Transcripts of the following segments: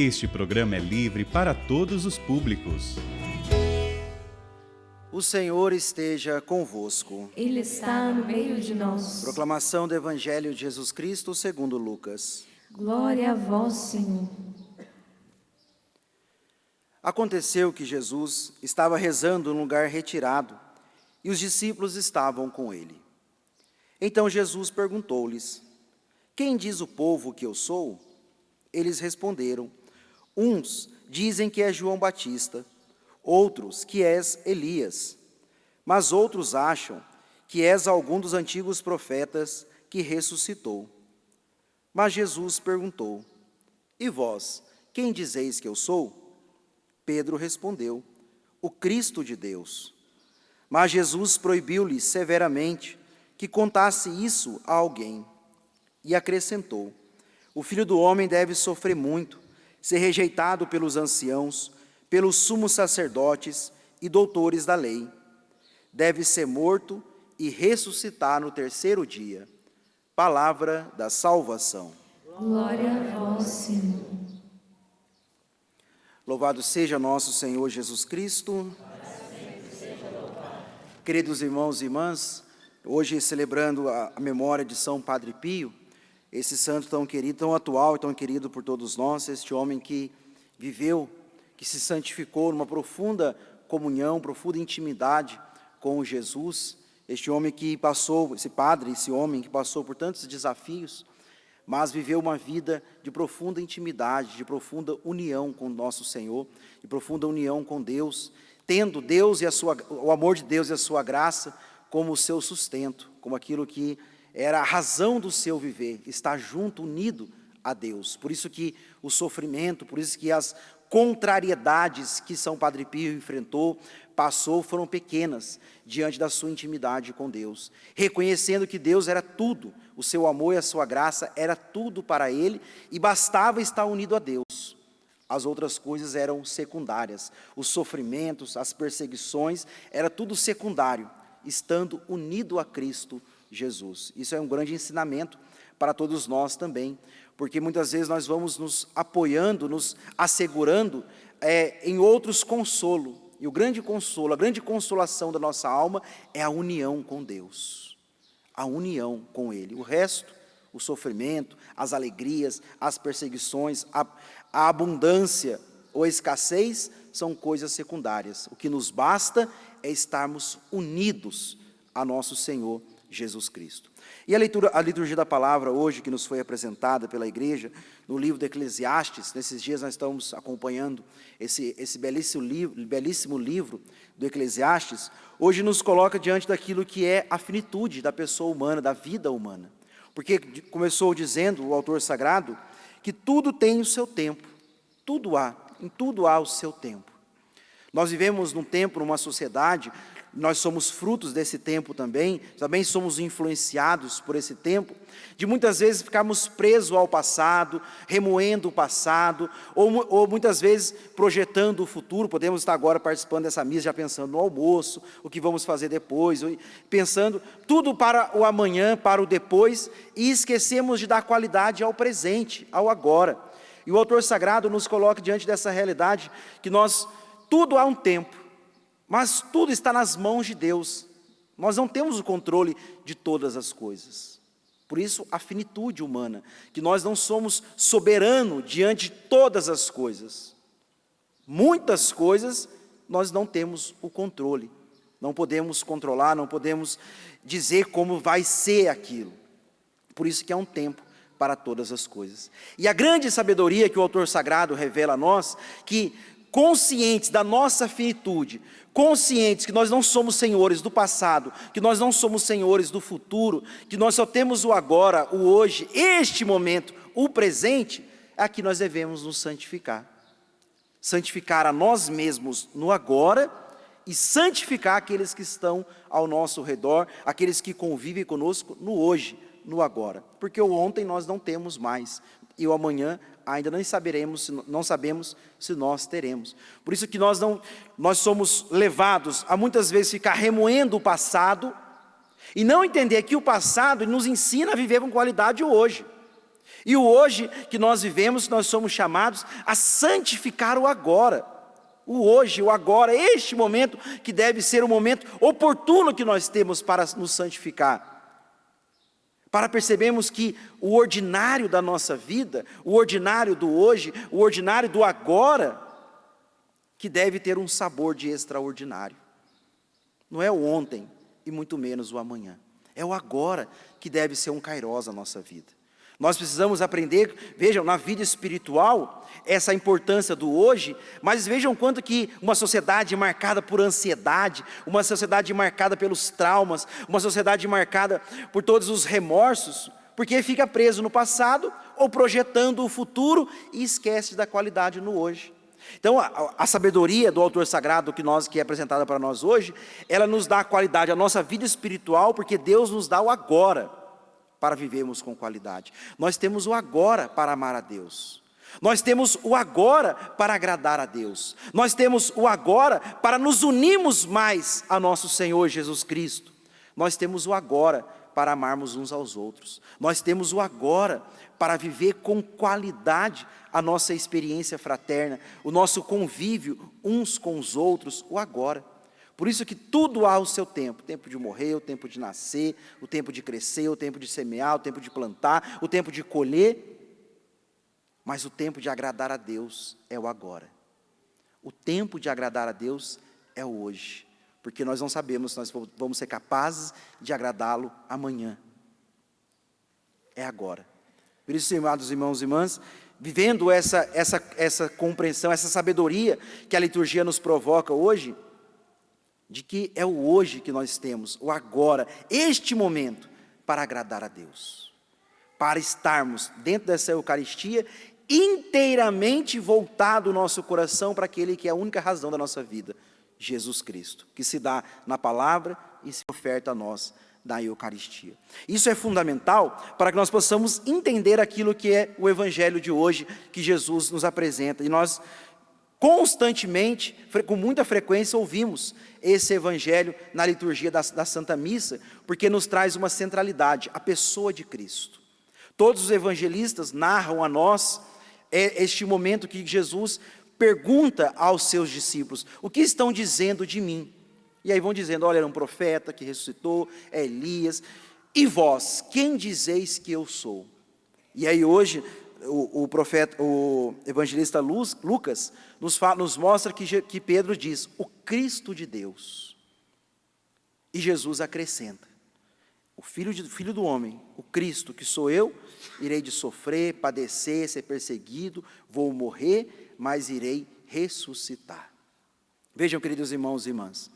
Este programa é livre para todos os públicos. O Senhor esteja convosco. Ele está no meio de nós. Proclamação do Evangelho de Jesus Cristo segundo Lucas. Glória a vós, Senhor. Aconteceu que Jesus estava rezando num lugar retirado e os discípulos estavam com ele. Então Jesus perguntou-lhes: Quem diz o povo que eu sou? Eles responderam: Uns dizem que é João Batista, outros que és Elias, mas outros acham que és algum dos antigos profetas que ressuscitou. Mas Jesus perguntou: E vós, quem dizeis que eu sou? Pedro respondeu: O Cristo de Deus. Mas Jesus proibiu-lhe severamente que contasse isso a alguém. E acrescentou: O Filho do Homem deve sofrer muito, ser rejeitado pelos anciãos, pelos sumos sacerdotes e doutores da lei. Deve ser morto e ressuscitar no terceiro dia. Palavra da salvação. Glória a vós, Senhor. Louvado seja nosso Senhor Jesus Cristo. Queridos irmãos e irmãs, hoje celebrando a memória de São Padre Pio, esse santo tão querido, tão atual e tão querido por todos nós, este homem que viveu, que se santificou numa profunda comunhão, profunda intimidade com Jesus, este homem que passou, esse padre, esse homem que passou por tantos desafios, mas viveu uma vida de profunda intimidade, de profunda união com nosso Senhor, de profunda união com Deus, tendo Deus e o amor de Deus e a sua graça como o seu sustento, como aquilo que era a razão do seu viver, estar junto, unido a Deus. Por isso que o sofrimento, por isso que as contrariedades que São Padre Pio enfrentou, passou, foram pequenas diante da sua intimidade com Deus. Reconhecendo que Deus era tudo, o seu amor e a sua graça era tudo para ele e bastava estar unido a Deus. As outras coisas eram secundárias. Os sofrimentos, as perseguições, era tudo secundário, estando unido a Cristo Jesus. Isso é um grande ensinamento para todos nós também, porque muitas vezes nós vamos nos apoiando, nos assegurando em outros consolo, e o grande consolo, a grande consolação da nossa alma é a união com Deus, a união com Ele. O resto, o sofrimento, as alegrias, as perseguições, a abundância ou a escassez são coisas secundárias. O que nos basta é estarmos unidos a nosso Senhor Jesus Cristo. E a liturgia da palavra hoje, que nos foi apresentada pela igreja, no livro de Eclesiastes, nesses dias nós estamos acompanhando esse belíssimo livro do Eclesiastes, hoje nos coloca diante daquilo que é a finitude da pessoa humana, da vida humana. Porque começou dizendo o autor sagrado, que tudo tem o seu tempo, em tudo há o seu tempo. Nós vivemos num tempo, numa sociedade, nós somos frutos desse tempo também somos influenciados por esse tempo, de muitas vezes ficarmos presos ao passado, remoendo o passado, ou muitas vezes projetando o futuro. Podemos estar agora participando dessa missa, já pensando no almoço, o que vamos fazer depois, pensando tudo para o amanhã, para o depois, e esquecemos de dar qualidade ao presente, ao agora. E o autor sagrado nos coloca diante dessa realidade, que tudo há um tempo, mas tudo está nas mãos de Deus. Nós não temos o controle de todas as coisas. Por isso, a finitude humana, que nós não somos soberanos diante de todas as coisas. Muitas coisas nós não temos o controle. Não podemos controlar, não podemos dizer como vai ser aquilo. Por isso que há um tempo para todas as coisas. E a grande sabedoria que o autor sagrado revela a nós, que conscientes da nossa finitude, conscientes que nós não somos senhores do passado, que nós não somos senhores do futuro, que nós só temos o agora, o hoje, este momento, o presente, é que nós devemos nos santificar. Santificar a nós mesmos no agora e santificar aqueles que estão ao nosso redor, aqueles que convivem conosco no hoje, no agora. Porque o ontem nós não temos mais e o amanhã ainda não sabemos se nós teremos. Por isso que nós somos levados a muitas vezes ficar remoendo o passado e não entender que o passado nos ensina a viver com qualidade o hoje. E o hoje que nós vivemos, nós somos chamados a santificar o agora. O hoje, o agora, este momento que deve ser o momento oportuno que nós temos para nos santificar. Para percebermos que o ordinário da nossa vida, o ordinário do hoje, o ordinário do agora, que deve ter um sabor de extraordinário. Não é o ontem e muito menos o amanhã. É o agora que deve ser um kairós na nossa vida. Nós precisamos aprender, vejam, na vida espiritual, essa importância do hoje, mas vejam quanto que uma sociedade marcada por ansiedade, uma sociedade marcada pelos traumas, uma sociedade marcada por todos os remorsos, porque fica preso no passado ou projetando o futuro e esquece da qualidade no hoje. Então, a sabedoria do autor sagrado que é apresentada para nós hoje, ela nos dá a qualidade, a nossa vida espiritual, porque Deus nos dá o agora, para vivermos com qualidade. Nós temos o agora para amar a Deus. Nós temos o agora para agradar a Deus. Nós temos o agora para nos unirmos mais a nosso Senhor Jesus Cristo. Nós temos o agora para amarmos uns aos outros. Nós temos o agora para viver com qualidade a nossa experiência fraterna, o nosso convívio uns com os outros, o agora. Por isso que tudo há o seu tempo. O tempo de morrer, o tempo de nascer, o tempo de crescer, o tempo de semear, o tempo de plantar, o tempo de colher. Mas o tempo de agradar a Deus é o agora. O tempo de agradar a Deus é o hoje. Porque nós não sabemos se nós vamos ser capazes de agradá-lo amanhã. É agora. Por isso, amados irmãos e irmãs, vivendo essa compreensão, essa sabedoria que a liturgia nos provoca hoje, de que é o hoje que nós temos, o agora, este momento, para agradar a Deus. Para estarmos dentro dessa Eucaristia, inteiramente voltado o nosso coração para aquele que é a única razão da nossa vida, Jesus Cristo, que se dá na palavra e se oferta a nós da Eucaristia. Isso é fundamental para que nós possamos entender aquilo que é o Evangelho de hoje, que Jesus nos apresenta. E nós constantemente, com muita frequência, ouvimos esse Evangelho na liturgia da Santa Missa, porque nos traz uma centralidade, a pessoa de Cristo. Todos os evangelistas narram a nós este momento que Jesus pergunta aos seus discípulos: o que estão dizendo de mim? E aí vão dizendo: olha, era um profeta que ressuscitou, é Elias. E vós, quem dizeis que eu sou? E aí hoje o evangelista Lucas nos mostra que Pedro diz: o Cristo de Deus. E Jesus acrescenta: o filho do homem, o Cristo, que sou eu, irei de sofrer, padecer, ser perseguido, vou morrer, mas irei ressuscitar. Vejam, queridos irmãos e irmãs,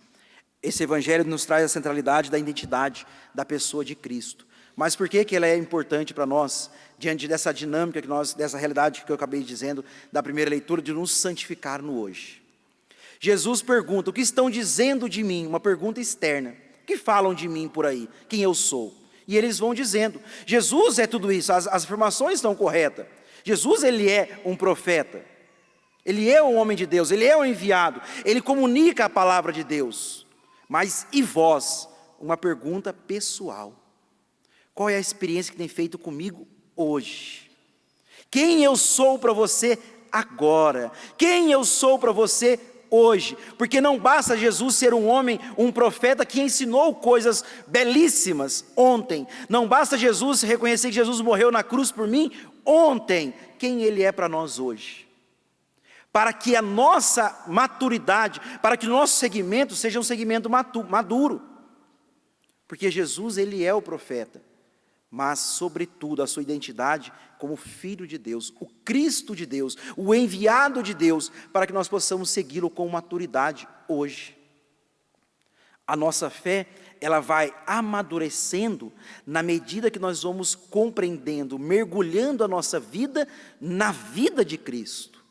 esse evangelho nos traz a centralidade da identidade da pessoa de Cristo. Mas por que ela é importante para nós, diante dessa dinâmica, dessa realidade que eu acabei dizendo, da primeira leitura, de nos santificar no hoje? Jesus pergunta: o que estão dizendo de mim? Uma pergunta externa. O que falam de mim por aí? Quem eu sou? E eles vão dizendo. Jesus é tudo isso, as afirmações estão corretas. Jesus, ele é um profeta. Ele é um homem de Deus, ele é um enviado. Ele comunica a palavra de Deus. Mas e vós? Uma pergunta pessoal. Qual é a experiência que tem feito comigo hoje? Quem eu sou para você agora? Quem eu sou para você hoje? Porque não basta Jesus ser um homem, um profeta que ensinou coisas belíssimas ontem. Não basta Jesus reconhecer que Jesus morreu na cruz por mim ontem. Quem Ele é para nós hoje? Para que a nossa maturidade, para que o nosso segmento seja um segmento maduro. Porque Jesus, Ele é o profeta. Mas, sobretudo, a sua identidade como Filho de Deus, o Cristo de Deus, o enviado de Deus, para que nós possamos segui-lo com maturidade hoje. A nossa fé, ela vai amadurecendo na medida que nós vamos compreendendo, mergulhando a nossa vida na vida de Cristo.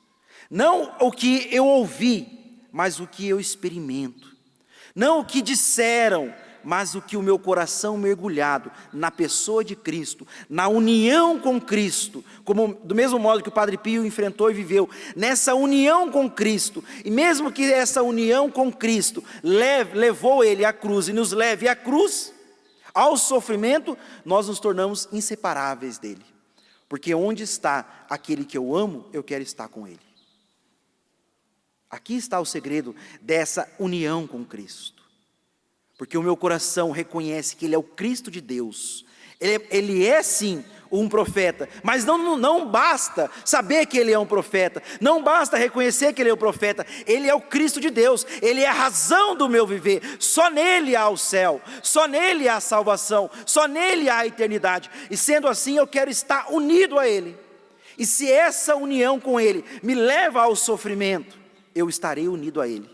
Não o que eu ouvi, mas o que eu experimento. Não o que disseram, mas o que o meu coração mergulhado na pessoa de Cristo, na união com Cristo, como do mesmo modo que o Padre Pio enfrentou e viveu, nessa união com Cristo, e mesmo que essa união com Cristo levou ele à cruz e nos leve à cruz, ao sofrimento, nós nos tornamos inseparáveis dele, Porque onde está aquele que eu amo, eu quero estar com ele. Aqui está o segredo dessa união com Cristo. Porque o meu coração reconhece que ele é o Cristo de Deus. Ele é sim um profeta, mas não basta saber que ele é um profeta, não basta reconhecer que ele é um profeta, ele é o Cristo de Deus, ele é a razão do meu viver, só nele há o céu, só nele há a salvação, só nele há a eternidade, e sendo assim eu quero estar unido a ele, e se essa união com ele me leva ao sofrimento, eu estarei unido a ele,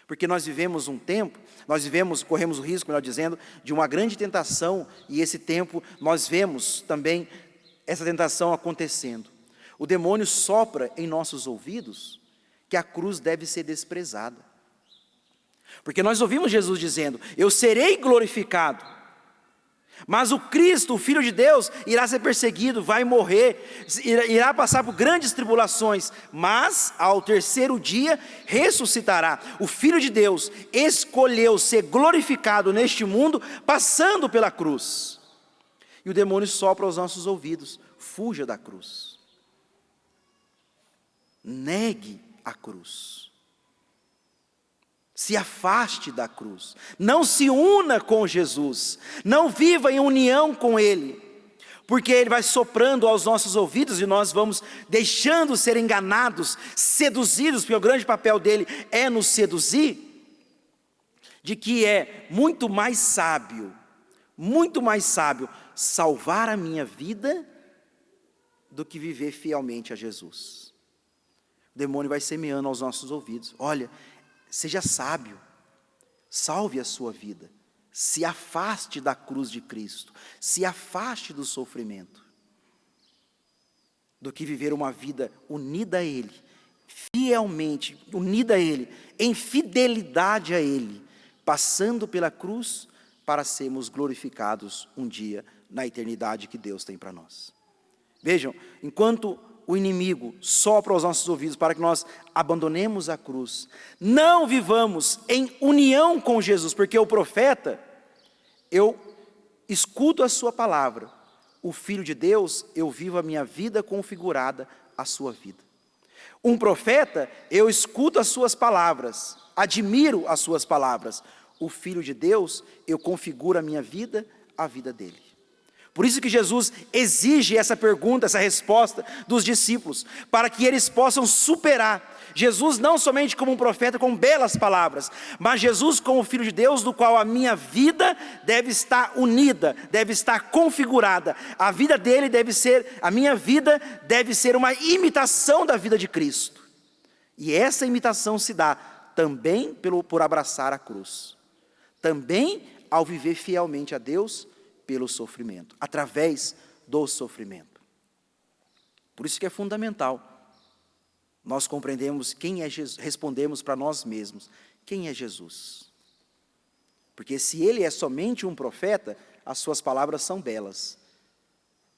porque nós vivemos um tempo, corremos o risco, melhor dizendo, de uma grande tentação, e esse tempo nós vemos também essa tentação acontecendo. O demônio sopra em nossos ouvidos que a cruz deve ser desprezada. Porque nós ouvimos Jesus dizendo, eu serei glorificado, mas o Cristo, o Filho de Deus, irá ser perseguido, vai morrer, irá passar por grandes tribulações, mas ao terceiro dia ressuscitará. O Filho de Deus escolheu ser glorificado neste mundo, passando pela cruz. E o demônio sopra aos nossos ouvidos, fuja da cruz. Negue a cruz. Se afaste da cruz, não se una com Jesus, não viva em união com Ele, porque Ele vai soprando aos nossos ouvidos e nós vamos deixando ser enganados, seduzidos, porque o grande papel dele é nos seduzir, de que é muito mais sábio salvar a minha vida do que viver fielmente a Jesus. O demônio vai semeando aos nossos ouvidos, olha, seja sábio, salve a sua vida, se afaste da cruz de Cristo, se afaste do sofrimento, do que viver uma vida unida a Ele, fielmente unida a Ele, em fidelidade a Ele, passando pela cruz para sermos glorificados um dia na eternidade que Deus tem para nós. Vejam, enquanto o inimigo sopra aos nossos ouvidos para que nós abandonemos a cruz, não vivamos em união com Jesus, porque o profeta, eu escuto a sua palavra, o Filho de Deus, eu vivo a minha vida configurada à sua vida. Um profeta, eu escuto as suas palavras, admiro as suas palavras, o Filho de Deus, eu configuro a minha vida à vida dele. Por isso que Jesus exige essa pergunta, essa resposta dos discípulos, para que eles possam superar. Jesus não somente como um profeta com belas palavras, mas Jesus como Filho de Deus, do qual a minha vida deve estar unida, deve estar configurada. A vida dele a minha vida deve ser uma imitação da vida de Cristo. E essa imitação se dá também por abraçar a cruz, também ao viver fielmente a Deus, pelo sofrimento, através do sofrimento. Por isso que é fundamental nós compreendermos quem é Jesus, respondemos para nós mesmos, quem é Jesus? Porque se ele é somente um profeta, as suas palavras são belas,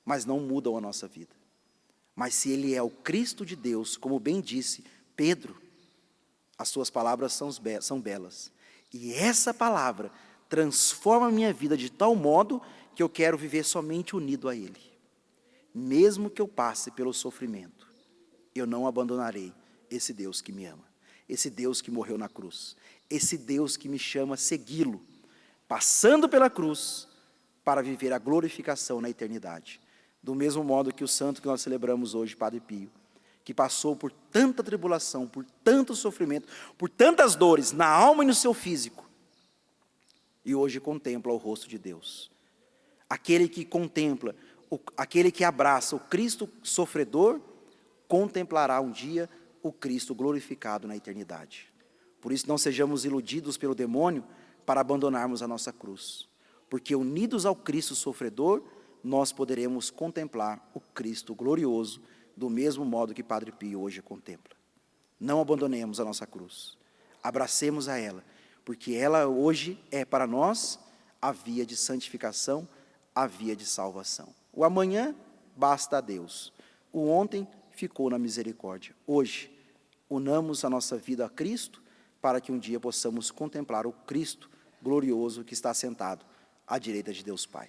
mas não mudam a nossa vida. Mas se ele é o Cristo de Deus, como bem disse Pedro, as suas palavras são belas. E essa palavra transforma a minha vida de tal modo que eu quero viver somente unido a Ele. Mesmo que eu passe pelo sofrimento, eu não abandonarei esse Deus que me ama, esse Deus que morreu na cruz, esse Deus que me chama a segui-lo, passando pela cruz para viver a glorificação na eternidade. Do mesmo modo que o santo que nós celebramos hoje, Padre Pio, que passou por tanta tribulação, por tanto sofrimento, por tantas dores na alma e no seu físico, e hoje contempla o rosto de Deus. Aquele que contempla, aquele que abraça o Cristo sofredor, contemplará um dia o Cristo glorificado na eternidade. Por isso não sejamos iludidos pelo demônio para abandonarmos a nossa cruz, porque unidos ao Cristo sofredor, nós poderemos contemplar o Cristo glorioso, do mesmo modo que Padre Pio hoje contempla. Não abandonemos a nossa cruz, abracemos a ela, porque ela hoje é para nós a via de santificação, a via de salvação. O amanhã basta a Deus, o ontem ficou na misericórdia. Hoje, unamos a nossa vida a Cristo, para que um dia possamos contemplar o Cristo glorioso que está sentado à direita de Deus Pai.